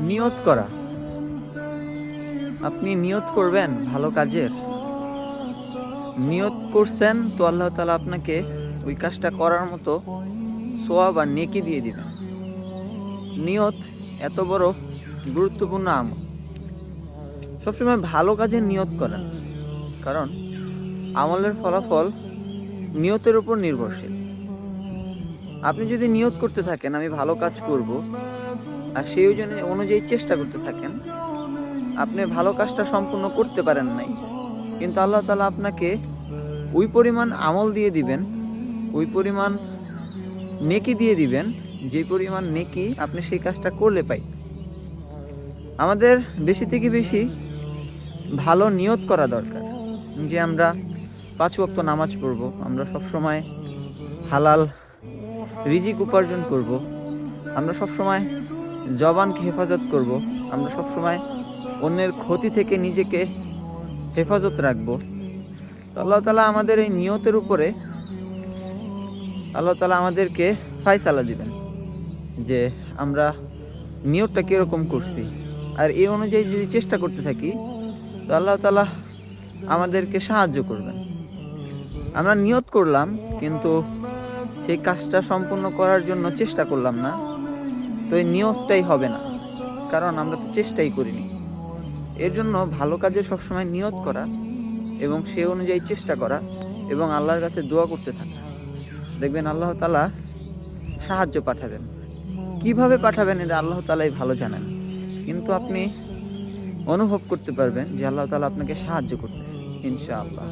নিয়ত করা, আপনি নিয়ত করবেন ভালো কাজের, নিয়ত করছেন তো আল্লাহ তাআলা আপনাকে ওই কাজটা করার মতো সওয়াব আর নেকি দিয়ে দিবেন। নিয়ত এত বড় গুরুত্বপূর্ণ আমল। সবসময় ভালো কাজের নিয়ত করেন, কারণ আমলের ফলাফল নিয়তের উপর নির্ভরশীল। আপনি যদি নিয়ত করতে থাকেন আমি ভালো কাজ করব, আর সেই অনুযায়ী চেষ্টা করতে থাকেন, আপনি ভালো কাজটা সম্পূর্ণ করতে পারেন নাই, কিন্তু আল্লাহ তাআলা আপনাকে ওই পরিমাণ আমল দিয়ে দিবেন, ওই পরিমাণ নেকি দিয়ে দিবেন, যে পরিমাণ নেকি আপনি সেই কাজটা করলে পাই। আমাদের বেশি থেকে বেশি ভালো নিয়ত করা দরকার, যে আমরা 5 ওয়াক্ত নামাজ পড়ব, আমরা সবসময় হালাল রিজিক উপার্জন করব, আমরা সবসময় জবানকে হেফাজত করব, আমরা সবসময় অন্যের ক্ষতি থেকে নিজেকে হেফাজত রাখব। তো আল্লাহ তাআলা আমাদের এই নিয়তের উপরে আল্লাহ তাআলা আমাদেরকে ফায়সালা দিবেন যে আমরা নিয়তটা কীরকম করছি, আর এই অনুযায়ী যদি চেষ্টা করতে থাকি তো আল্লাহ তাআলা আমাদেরকে সাহায্য করবেন। আমরা নিয়ত করলাম কিন্তু সেই কাজটা সম্পূর্ণ করার জন্য চেষ্টা করলাম না, তো এই নিয়তটাই হবে না, কারণ আমরা তো চেষ্টাই করিনি। এর জন্য ভালো কাজে সবসময় নিয়ত করা এবং সে অনুযায়ী চেষ্টা করা এবং আল্লাহর কাছে দোয়া করতে থাকা, দেখবেন আল্লাহ তাআলা সাহায্য পাঠাবেন। কিভাবে পাঠাবেন এটা আল্লাহ তাআলাই ভালো জানেন, কিন্তু আপনি অনুভব করতে পারবেন যে আল্লাহ তাআলা আপনাকে সাহায্য করতেছেন ইনশাআল্লাহ।